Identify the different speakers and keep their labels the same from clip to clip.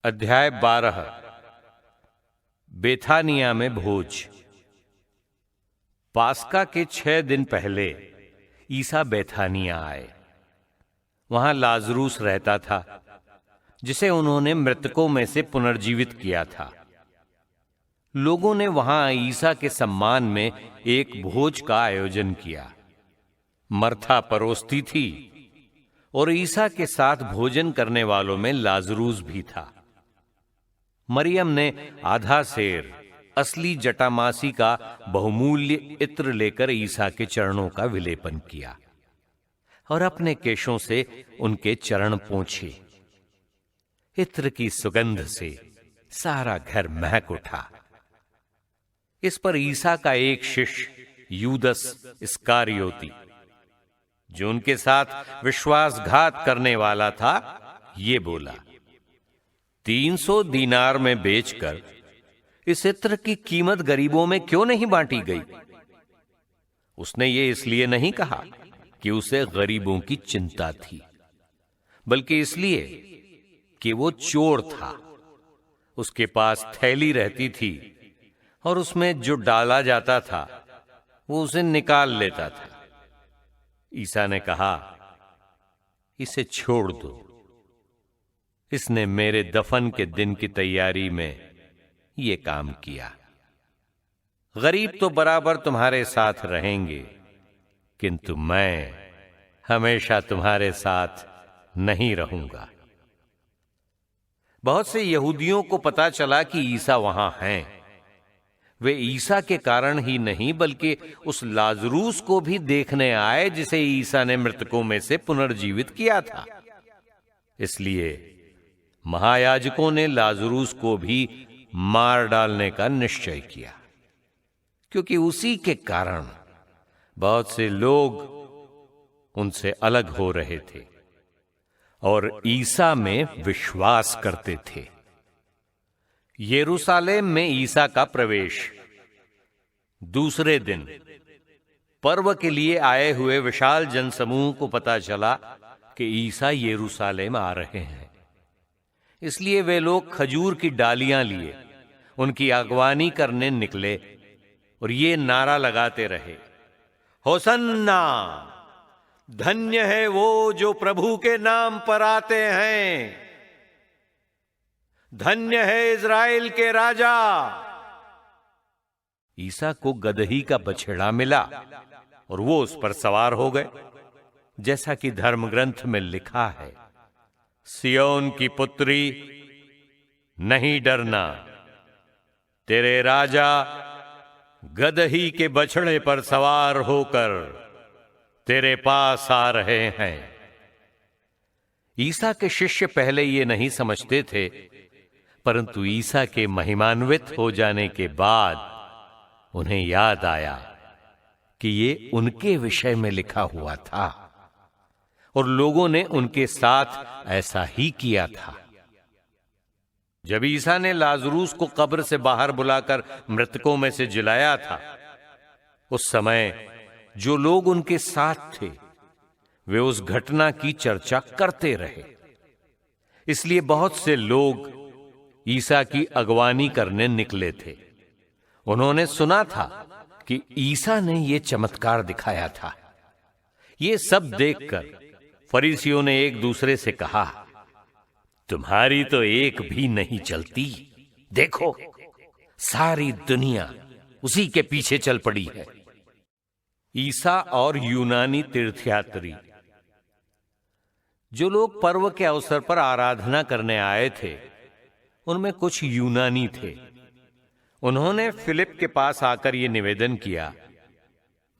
Speaker 1: अध्याय 12। बेथानिया में भोज। पास्का के 6 दिन पहले ईसा बेथानिया आए। वहां लाजरूस रहता था, जिसे उन्होंने मृतकों में से पुनर्जीवित किया था। लोगों ने वहां ईसा के सम्मान में एक भोज का आयोजन किया। मर्था परोसती थी और ईसा के साथ भोजन करने वालों में लाजरूस भी था। मरियम ने आधा सेर असली जटामासी का बहुमूल्य इत्र लेकर ईसा के चरणों का विलेपन किया और अपने केशों से उनके चरण पोंछे। इत्र की सुगंध से सारा घर महक उठा। इस पर ईसा का एक शिष्य यूदस इस्कारियोती, जो उनके साथ विश्वासघात करने वाला था, ये बोला, 300 दीनार में बेचकर इस इत्र की कीमत गरीबों में क्यों नहीं बांटी गई? उसने ये इसलिए नहीं कहा कि उसे गरीबों की चिंता थी, बल्कि इसलिए कि वो चोर था। उसके पास थैली रहती थी और उसमें जो डाला जाता था वो उसे निकाल लेता था। ईसा ने कहा, इसे छोड़ दो। इसने मेरे दफन के दिन की तैयारी में ये काम किया। गरीब तो बराबर तुम्हारे साथ रहेंगे, किंतु मैं हमेशा तुम्हारे साथ नहीं रहूंगा। बहुत से यहूदियों को पता चला कि ईसा वहां हैं। वे ईसा के कारण ही नहीं, बल्कि उस लाजरूस को भी देखने आए जिसे ईसा ने मृतकों में से पुनर्जीवित किया था। इसलिए महायाजकों ने लाजरूस को भी मार डालने का निश्चय किया, क्योंकि उसी के कारण बहुत से लोग उनसे अलग हो रहे थे और ईसा में विश्वास करते थे। यरूशलेम में ईसा का प्रवेश। दूसरे दिन पर्व के लिए आए हुए विशाल जनसमूह को पता चला कि ईसा यरूशलेम आ रहे हैं। इसलिए वे लोग खजूर की डालियां लिए उनकी अगवानी करने निकले और ये नारा लगाते रहे, होसन्ना, धन्य है वो जो प्रभु के नाम पर आते हैं, धन्य है इज़राइल के राजा। ईसा को गदही का बछड़ा मिला और वो उस पर सवार हो गए, जैसा कि धर्म ग्रंथ में लिखा है, सियोन की पुत्री, नहीं डरना, तेरे राजा गदही के बछड़े पर सवार होकर तेरे पास आ रहे हैं। ईसा के शिष्य पहले ये नहीं समझते थे, परंतु ईसा के महिमान्वित हो जाने के बाद उन्हें याद आया कि ये उनके विषय में लिखा हुआ था और लोगों ने उनके साथ ऐसा ही किया था। जब ईसा ने लाजरूस को कब्र से बाहर बुलाकर मृतकों में से जिलाया था, उस समय जो लोग उनके साथ थे वे उस घटना की चर्चा करते रहे। इसलिए बहुत से लोग ईसा की अगवानी करने निकले थे। उन्होंने सुना था कि ईसा ने यह चमत्कार दिखाया था। ये सब देखकर फरीसियों ने एक दूसरे से कहा, तुम्हारी तो एक भी नहीं चलती। देखो, सारी दुनिया उसी के पीछे चल पड़ी है। ईसा और यूनानी तीर्थयात्री। जो लोग पर्व के अवसर पर आराधना करने आए थे उनमें कुछ यूनानी थे। उन्होंने फिलिप के पास आकर यह निवेदन किया,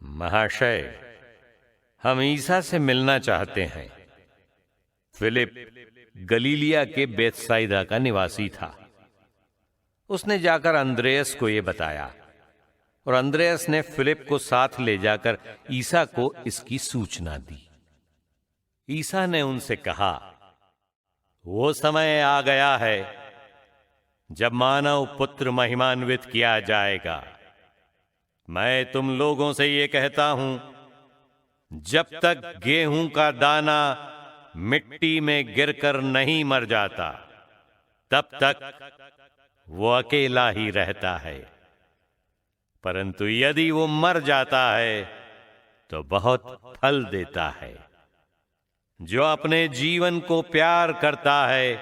Speaker 1: महाशय, हम ईसा से मिलना चाहते हैं। फिलिप गलीलिया के बेतसाइदा का निवासी था। उसने जाकर अंद्रेयस को यह बताया और अंद्रेयस ने फिलिप को साथ ले जाकर ईसा को इसकी सूचना दी। ईसा ने उनसे कहा, वो समय आ गया है जब मानव पुत्र महिमान्वित किया जाएगा। मैं तुम लोगों से ये कहता हूं, जब तक गेहूं का दाना मिट्टी में गिरकर नहीं मर जाता, तब तक वो अकेला ही रहता है, परंतु यदि वो मर जाता है तो बहुत फल देता है। जो अपने जीवन को प्यार करता है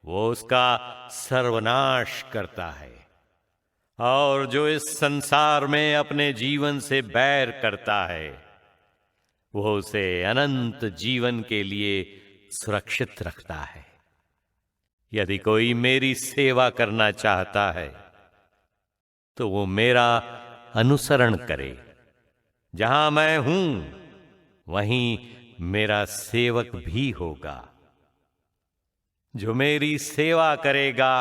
Speaker 1: वो उसका सर्वनाश करता है, और जो इस संसार में अपने जीवन से बैर करता है वो उसे अनंत जीवन के लिए सुरक्षित रखता है। यदि कोई मेरी सेवा करना चाहता है तो वो मेरा अनुसरण करे। जहां मैं हूं वहीं मेरा सेवक भी होगा। जो मेरी सेवा करेगा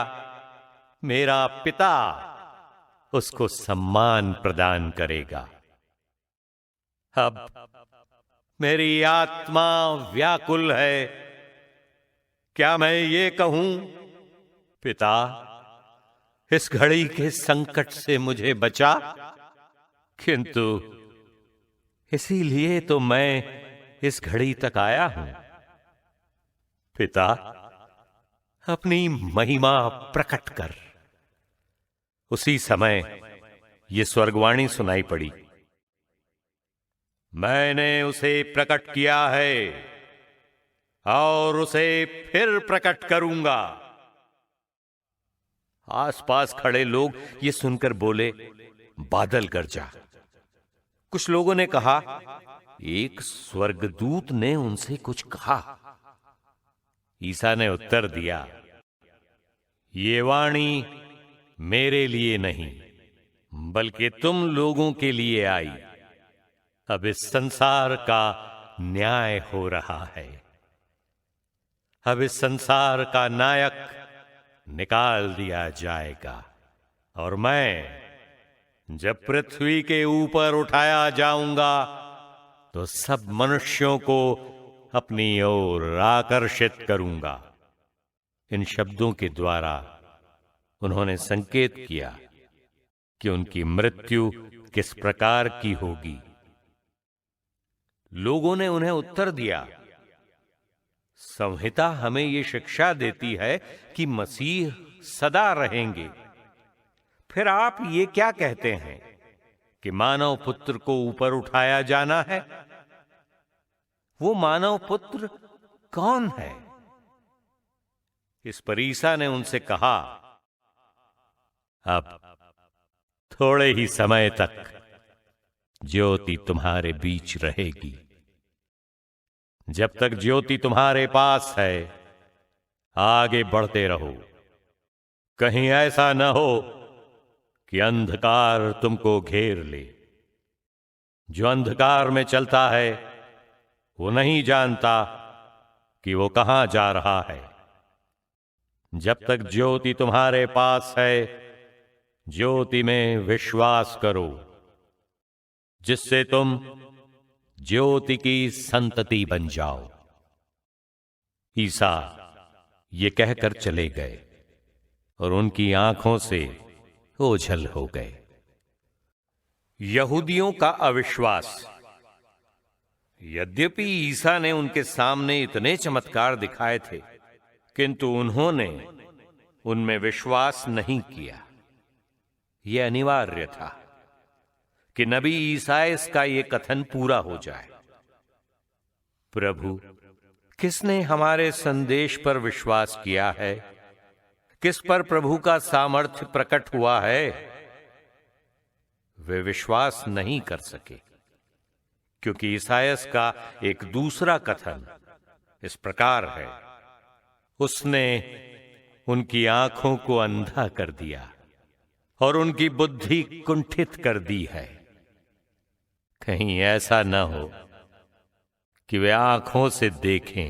Speaker 1: मेरा पिता उसको सम्मान प्रदान करेगा। अब मेरी आत्मा व्याकुल है। क्या मैं ये कहूं, पिता इस घड़ी के संकट से मुझे बचा? किंतु इसीलिए तो मैं इस घड़ी तक आया हूं। पिता अपनी महिमा प्रकट कर। उसी समय ये स्वर्गवाणी सुनाई पड़ी, मैंने उसे प्रकट किया है और उसे फिर प्रकट करूंगा। आसपास खड़े लोग ये सुनकर बोले, बादल गरजा। कुछ लोगों ने कहा, एक स्वर्गदूत ने उनसे कुछ कहा। ईसा ने उत्तर दिया, ये वाणी मेरे लिए नहीं बल्कि तुम लोगों के लिए आई। अब इस संसार का न्याय हो रहा है। अब इस संसार का नायक निकाल दिया जाएगा, और मैं जब पृथ्वी के ऊपर उठाया जाऊंगा तो सब मनुष्यों को अपनी ओर आकर्षित करूंगा। इन शब्दों के द्वारा उन्होंने संकेत किया कि उनकी मृत्यु किस प्रकार की होगी। लोगों ने उन्हें उत्तर दिया, संहिता हमें यह शिक्षा देती है कि मसीह सदा रहेंगे। फिर आप ये क्या कहते हैं कि मानव पुत्र को ऊपर उठाया जाना है? वो मानव पुत्र कौन है? इस पर ईसा ने उनसे कहा, अब थोड़े ही समय तक ज्योति तुम्हारे बीच रहेगी। जब तक ज्योति तुम्हारे पास है आगे बढ़ते रहो। कहीं ऐसा न हो कि अंधकार तुमको घेर ले। जो अंधकार में चलता है वो नहीं जानता कि वो कहां जा रहा है। जब तक ज्योति तुम्हारे पास है ज्योति में विश्वास करो, जिससे तुम ज्योति की संतति बन जाओ। ईसा ये कहकर चले गए और उनकी आंखों से ओझल हो गए। यहूदियों का अविश्वास। यद्यपि ईसा ने उनके सामने इतने चमत्कार दिखाए थे, किंतु उन्होंने उनमें विश्वास नहीं किया। यह अनिवार्य था कि नबी ईसायास का यह कथन पूरा हो जाए, प्रभु किसने हमारे संदेश पर विश्वास किया है? किस पर प्रभु का सामर्थ्य प्रकट हुआ है? वे विश्वास नहीं कर सके, क्योंकि ईसायास का एक दूसरा कथन इस प्रकार है, उसने उनकी आंखों को अंधा कर दिया और उनकी बुद्धि कुंठित कर दी है। कहीं ऐसा न हो कि वे आंखों से देखें,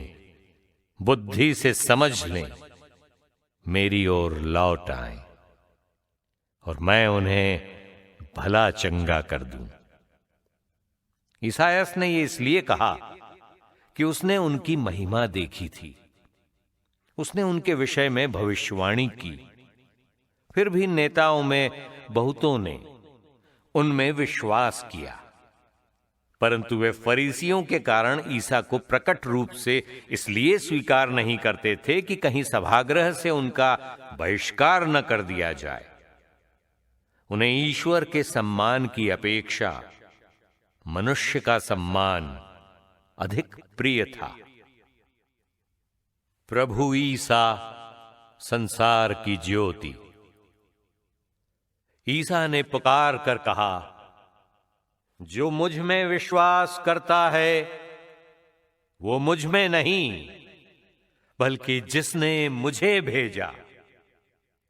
Speaker 1: बुद्धि से समझ लें, मेरी ओर लौट आएं और मैं उन्हें भला चंगा कर दूं। ईसायास ने यह इसलिए कहा कि उसने उनकी महिमा देखी थी, उसने उनके विषय में भविष्यवाणी की। फिर भी नेताओं में बहुतों ने उनमें विश्वास किया, परंतु वे फरीसियों के कारण ईसा को प्रकट रूप से इसलिए स्वीकार नहीं करते थे कि कहीं सभागृह से उनका बहिष्कार न कर दिया जाए। उन्हें ईश्वर के सम्मान की अपेक्षा मनुष्य का सम्मान अधिक प्रिय था। प्रभु ईसा संसार की ज्योति। ईसा ने पुकार कर कहा, जो मुझ में विश्वास करता है वो मुझ में नहीं बल्कि जिसने मुझे भेजा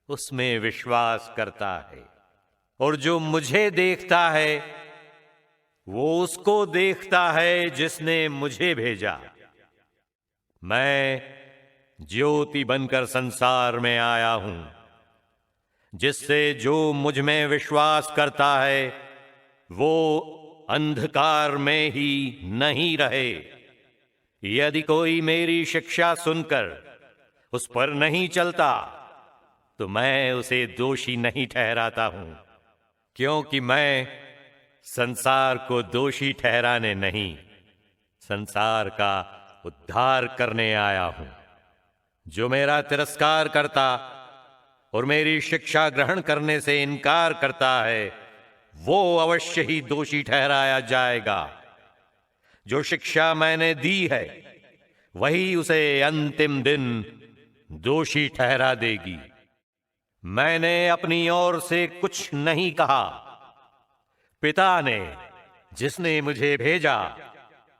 Speaker 1: उसमें विश्वास करता है, और जो मुझे देखता है वो उसको देखता है जिसने मुझे भेजा। मैं ज्योति बनकर संसार में आया हूं, जिससे जो मुझ में विश्वास करता है वो अंधकार में ही नहीं रहे। यदि कोई मेरी शिक्षा सुनकर उस पर नहीं चलता तो मैं उसे दोषी नहीं ठहराता हूं, क्योंकि मैं संसार को दोषी ठहराने नहीं, संसार का उद्धार करने आया हूं। जो मेरा तिरस्कार करता और मेरी शिक्षा ग्रहण करने से इनकार करता है वो अवश्य ही दोषी ठहराया जाएगा। जो शिक्षा मैंने दी है वही उसे अंतिम दिन दोषी ठहरा देगी। मैंने अपनी ओर से कुछ नहीं कहा, पिता ने जिसने मुझे भेजा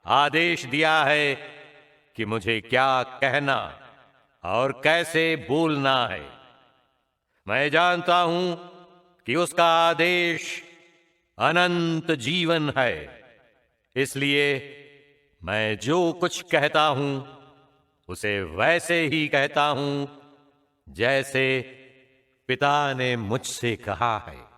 Speaker 1: आदेश दिया है कि मुझे क्या कहना और कैसे बोलना है। मैं जानता हूं कि उसका आदेश अनंत जीवन है, इसलिए मैं जो कुछ कहता हूं उसे वैसे ही कहता हूं जैसे पिता ने मुझसे कहा है।